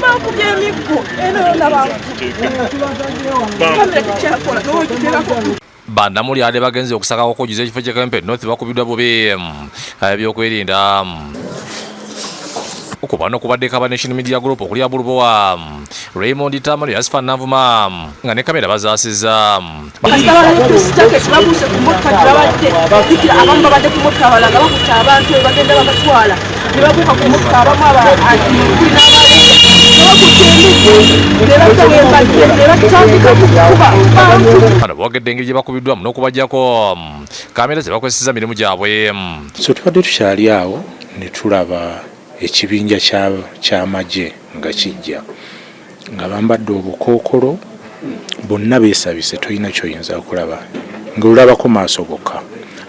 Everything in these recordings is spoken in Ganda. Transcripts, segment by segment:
bakubye emiggo eno yonna kamera tekyakola nokiterako. Bannamuli ade bagenze okusaka okujuza ekifo kye Kawempe North bakubiddwa bubi ebyokwerinda okuba n'okubadde Kaba Nation Media Group okuli Abulubowa Raymond Tamale Yasifa Navuma nga ne kamera bazaasiza. Bano boogedde engeri gye bakubiddwamu n'okubajjako kamera ze bakozeseza mirimu gyabwe. So tubadde tukyali awo ne tulaba ekibinja ky'amagye nga kijja nga bambadde obukookolo bonna beesabise tolina kyoyinza okulaba ng'olabako maaso gokka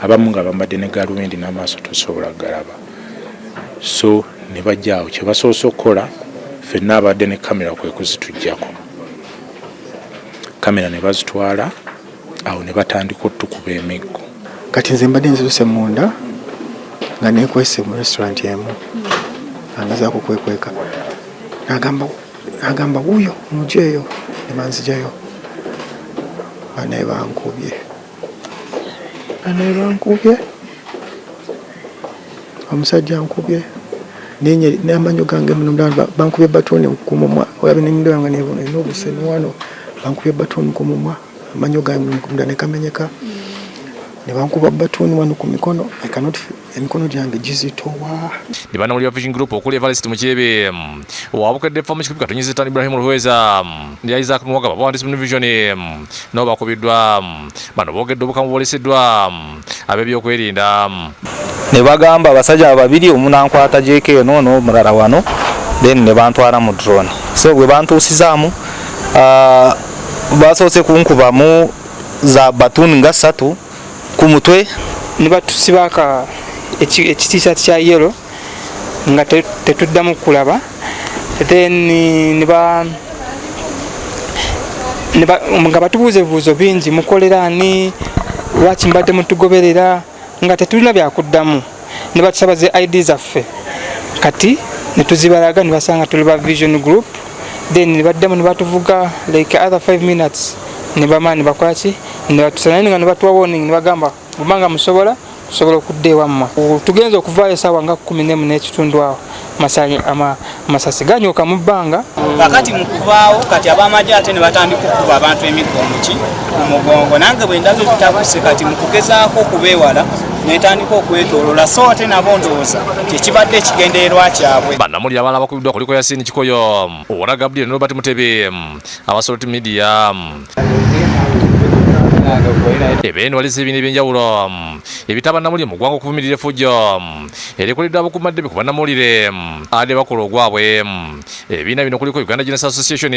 abamu nga bambadde ne gaalubindi n'amaaso tosobola galaba. So ne bajja awo kye basoose okukola ffenna abadde ne kamera kwe kuzitujjako kamera ne bazitwala awo ne batandika otukuba emiggo. Kati nze mbadde nziruse munda nga neekwese mu restaurant emu angazaako kwekweka agamba wuuyo mujeeyo ne banzijayo banaye bankubye omusajja ankubye n'amanyo gange muno bankubye batuuni ku mumwa olabe n'ennyindo yange nebuno obuseni wano bankubye batuuni ku mumwa amanyo gange munda ne kamenyeka ne bankuba batuuni wano ku mikono emikono gyange gizitowa. Ndi Bannamuli Vision Group okuli Evarist Mukyebe wabukedde fa mu kikubi Katonyi Tani Ibrahim Ruhweza ndi Isaac Nwagaba bawandiisi mu Vision no bakubiddwa bano boogedde obukamu bwoleseddwa ab'ebyokwerinda ne bagamba abasajja babiri omunankwata JK noono omulala wano then ne bantwala mu drone. So bwe bantuusizaamu basoose kunkubamu za batuuni nga 3 ku mutwe ne batusibaka ekitiisati kya yellow nga tetuddamu kulaba then nga batubuuza ebibuuzo bingi mukolera ani lwaki mbadde mutugoberera nga tetulina byakuddamu ne batusaba ze ID zaffe kati ne tuzibalaga ne basanga tuli ba Vision Group then ne baddamu ne batuvuga like other 5 minutes ne bamaani bakwaki ne batusana nga ne batuwa warning ne bagamba bumanga musobola okudda ewamma. Tugenza okuvaayo essaawa nga 14 n'ekitundu awo amasasi ganyoka mu bbanga. Kakati mu kuvaawo kati ab'amagye ate ne batandika okukuba abantu emiggo mu mugongo nange bwe ndabye bitabuse kati mu kugezaako okubeewala netandika okwetoolola so ate nabo ndowooza kyekibadde ekigendererwa kyabwe. Bannamuli abalala bakubiddwa kuliko Yasini Kikoyo Owona Gabriel ne Robert Mutebe Abasolt Media ebeno walisi ebintu ebyenjawulo ebitaba Bannamuli mu ggwanga okuvumirira effujjo erikoleddwa abakumaddebe ku bannamulire ade bakola ogwabwe ebiina bino kuliko Uganda Journalists Association,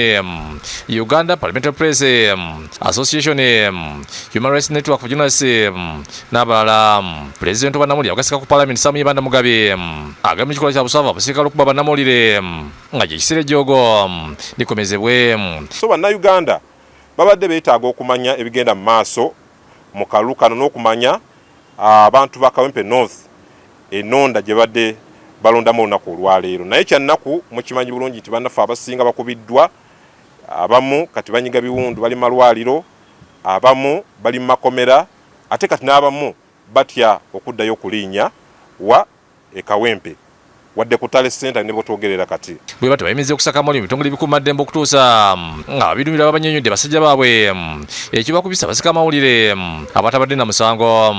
Uganda Parliamentary Press Association, Human Rights Network for Journalists n'abalala. Pulezidenti wa Bannamuli agasika ku Parliament Samuel Banda Mugabe agambye ekikola kya busaavu abasirikale okuba bannamulire nga gye kiseera ejjoogo likomezebwe. So bannayuganda babadde beetaaga okumanya ebigenda mu maaso mu kalulu kano n'okumanya abantu ba Kawempe North enonda gye badde balondamu olunaku olwaleero. Naye kyannaku mukimanyi bulungi nti bannaffe abasinga bakubiddwa, abamu kati banyiga biwundu bali malwaliro, abamu bali mu makomera, ate kati n'abamu batya okuddayo okulinnya wa Kawempe wadde ku Tale Center ne botwogerera kati. Bwe bato bayimize okusaka mu bitongole bikumaddembe okutuusa nga babirumira babanyonyodde basajja baabwe ekibakubisa basika amawulire abatabadde na musango.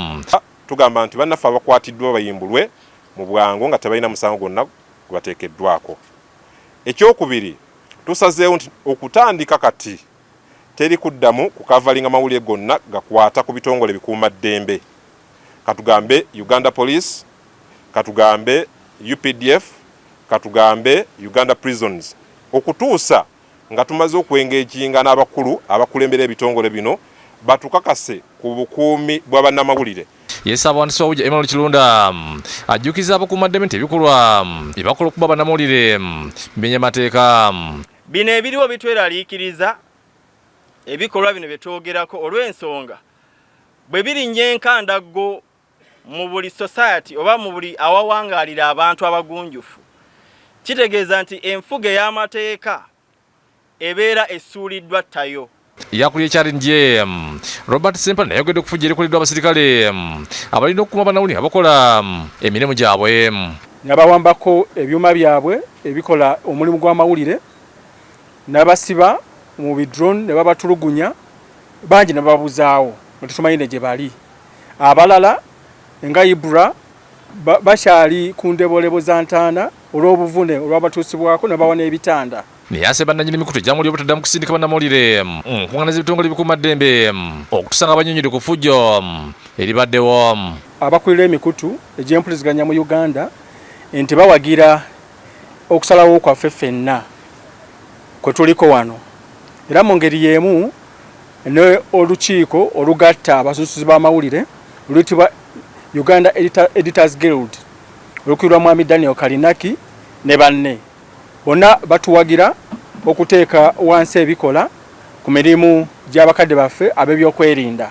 Tugamba nti bannaffe abakwatiddwa bayimbulwe mu bwangu nga tebalina musango gwonna gubateekeddwako. Ekyokubiri tusazeewo nti okutandika kati teri kuddamu kukavalinga mawulire gonna gakwata ku bitongole bikuumaddembe. Katugambe Uganda Police, katugambe UPDF, katugambe Uganda Prisons, okutuusa nga tumaze okwengekinga n'abakulu abakulembera ebitongole bino batukakase ku bukuumi bwa bannamawulire. Yes, abawandiisi bawujja Emmanuel Kirunda ajjukiza abakuumaddembe nti ebikolwa ebakola okuba bannamawulire binyamateeka. Bino ebiriwo bitweraliikiriza ebikolwa bino bye twogerako olw'ensonga bwe birinnya enkandaggo mu buli society oba mu buli awawangaalira abantu abagunjufu kitegeeza nti enfuga ey'amateeka ebeera essuuliddwa ttayo. Yakuliye challenge Robert Sempa nayogedde kufuja erikoleddwa abasirikale abalina okukuma bannawulire abakola emirimu gyabwe. Nabawambako ebyuma byabwe ebikola omulimu gw'amawulire nabasiba mu bidrone ne babatulugunya bangi ne babuzaawo netutumayine gye bali. Abalala nga Ibra bakyali ku ndebolebo za ntaana olw'obuvune olw'abatuusibwako ne bawona ebitanda. Niyase bannanyini mikutu ejamuli obutaddamu kusindika bannamawulire nkungaana z'ebitongole bikuumaddembe okutusanga abanyonyole ku ffujjo eribaddewo. Abakulira emikutu egy'empuliziganya mu Uganda nti bawagira okusalawo kwaffe ffenna kwe tuliko wano, era mu ngeri y'emu ne olukiiko olugatta abasusuzi b'amawulire luyitibwa Uganda Editors Guild olukulirwa Mwami Daniel Kalinaki ne banne bonna batuwagira okuteeka wansi ebikola ku mirimu gy'abakadde baffe ab'ebyokwerinda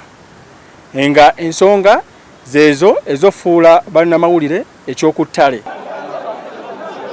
nga ensonga zeezo ezofuula bannamawulire ekyokuttale.